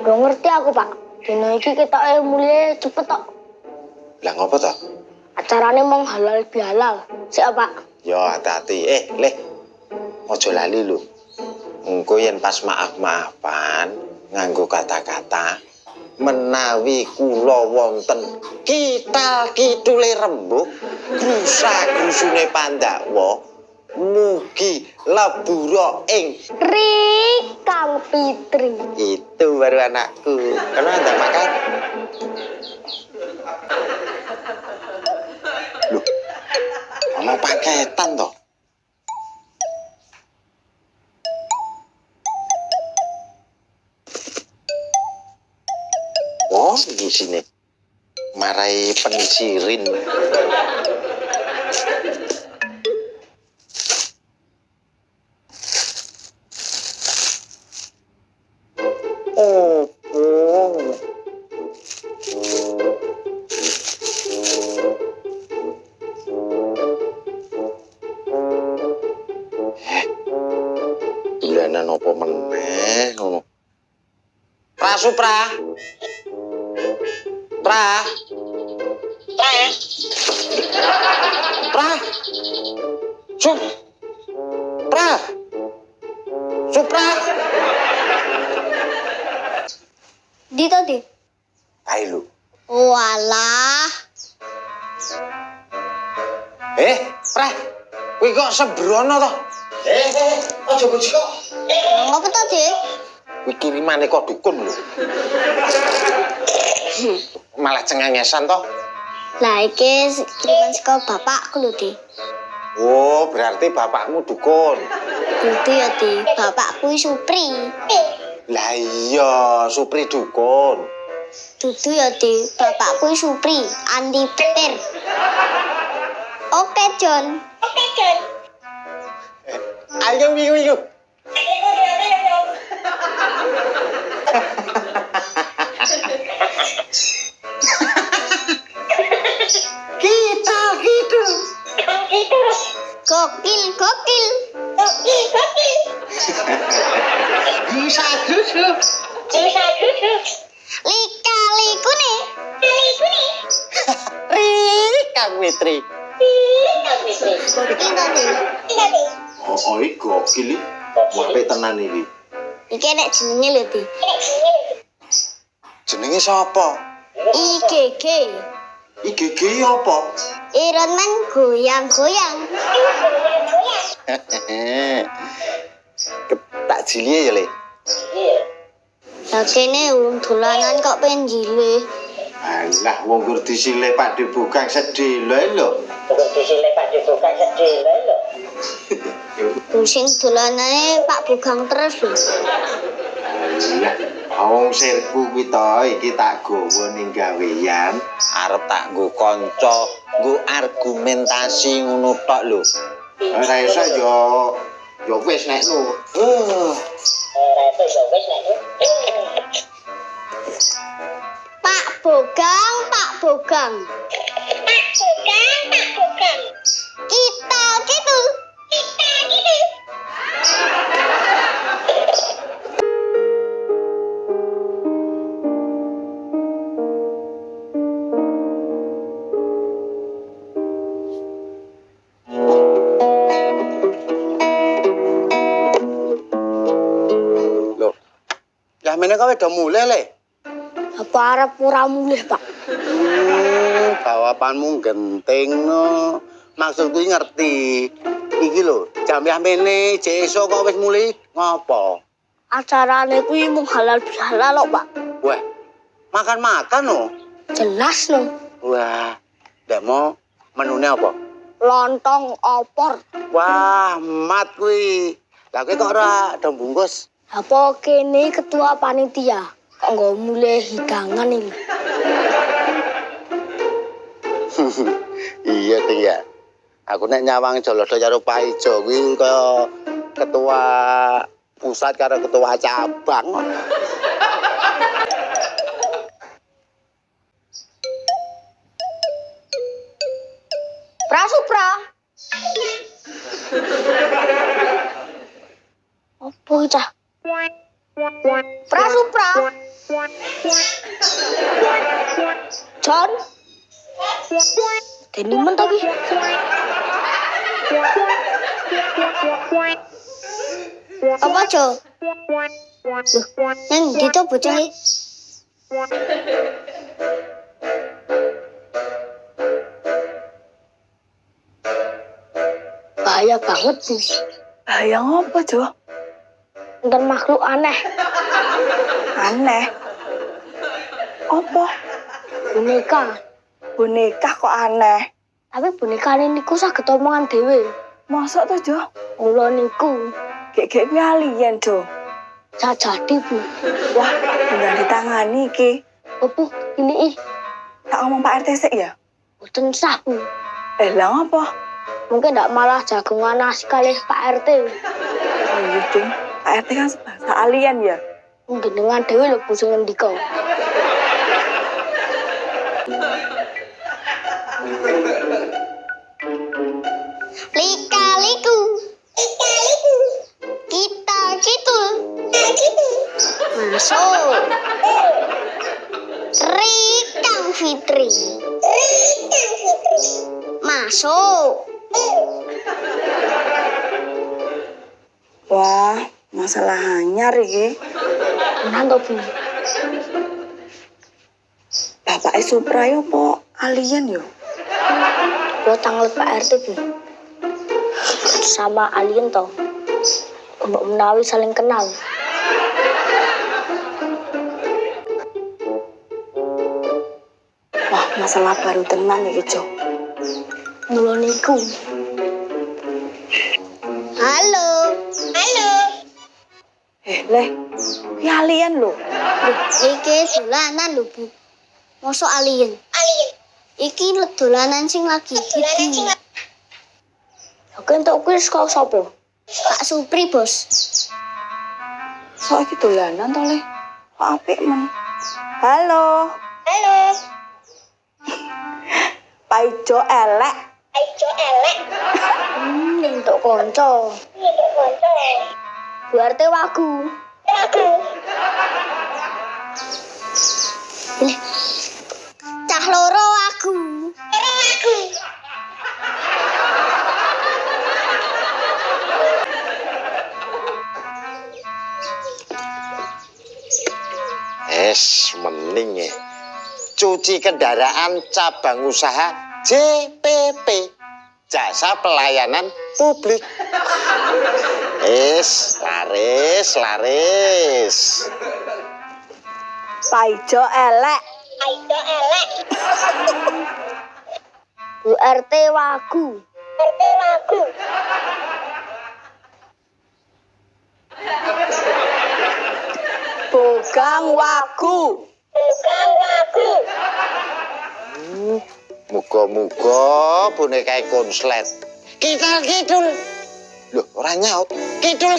Gak ngerti aku, Pak. Dino iki ketoke mulai cepet tok. Lah ngopo to? Acarane mong halal bihalal. Siap, Pak. Yo hati-hati. Leh. Ojo lali lho. Engko yen pas maaf-maafan nganggo kata-kata menawi kula wonten kita kidule rembug grusa-grusune Pandhawa mugi lebura ing Kang Fitri. itu baru anakku. Karena ndak makan. Loh. Ono paketan toh. Oh, di sini. Marai pensirin. Oh. Ilanan apa meneh ngono. Prasupra. Pra. Supra. Di tadi. Ayo lu. Walah. Pra. Kuwi kok sembrono to? Aja boji kok. Ngapa tadi? Kuwi kirimane kok dukun lho. Malah cengengesan toh. Lah iki kiriman saka bapakku lho, Di. Oh, berarti bapakmu dukun. Dudu ya, Di. Bapakku Supri. Lah iya, Supri dukun. Dudu ya, Di. Bapakku Supri, anti petir. Oke, John. Ayo. Kita gitu. Gokil. Bisa gitu. Lika-liku nih. Kang Fitri. Iki tadi. Oh, iki gokil iki. Wae tenan iki. Iki nek jenenge lho, Di. Jenenge sapa? IGG. IGG apa? Iron Man goyang-goyang. Tak cilik ya, Le. Lah kene wong dolanan kok pengen jile. Alah, wong gur disilih Pak Dibukang sedih lho. Sing dolanane Pak Bugang terus lho. Alah, wong sirku kuwi to iki tak gowo ning gawean, arep tak nggo kanca, nggo argumentasi ngono tok lho. Ora iso yo wis nek nu. Pak Bogang. Kita gitu. Loh. Lah meneh kowe do mulai, Le. Apa arep ora mulih, Pak? Jawabanmu genting no. Maksud kuwi ngerti. Iki lho, jam mene jek esuk kok wis mulih ngopo? Acarane kuwi mung halal bihalal kok, Pak. Wah, makan-makan no. Jelas no. Wah, ndek mau menune apa? Lontong opor. Wah, mat kuwi. Lah kowe kok ora do bungkus? Apa kene ketua panitia? Kok nggak mulai hidangan ini? Iya, Ting ya. Aku nek nyawang Jolodo karo Pak Ijo kuwi kaya ketua pusat karo ketua cabang. Prasupra. Apa cah? Prasupra. John. Deni men to ki. Apa, Jo? Loh, yang di to bocah e. Bahaya banget, Bu. Bahaya ngopo, Jo? Ntar makhluk aneh. Aneh. Apa? Boneka. Boneka kok aneh. Tapi boneka ini niku saged omongan dhewe. Mosok to, Jo? Mula niku Gek-gek kuwi alien, Jo. jadi, Bu. Wah, tinggal ditangani iki. Opo ini Tak ngomong Pak RT sik ya? boten sah, Bu. Lah ngopo? Mungkin ndak malah jagungan nasi kali Pak RT. Oh iya, Ding. Pak RT kan sebahasa alien ya? Mungkin dengan dewe lho Bu sing ngendika. Lika-liku. Lika-liku. Kita-kitul. Masuk. Rikang Fitri. Masuk. Wah, masalah anyar iki. Tenan to, Bu? Bapak Supra yo po alien yo. Buat tanggal Pak RT, Bu. Sama alien toh. Mbak menawi saling kenal. Wah, masalah baru tenan iki, Jo. Mula niku. Halo. Halo. Leh, ki alien lho. Loh, iki dolanan lho, Bu. Mosok alien. Alien. Iki dolanan sing lagi hit. Oke, entuk kuwi saka sapa? Pak Supri, Bos. Sok iki dolanan to, Le? Kok apik men. Halo. Halo. Pak Ijo elek. Ijo elek. Entuk kanca. Entuk kanca. Bu RT wagu. Wagu. Ini. Cah loro wagu. Wagu. Mending ya. Cuci kendaraan cabang usaha JPP. Jasa Pelayanan Publik. Laris. Pak Ijo elek. Ijo elek. Bu RT wagu. RT wagu. Bogang wagu. Bogang wagu. Muga-muga boneka konslet. Kidul. Loh, ora nyaut. Kidul.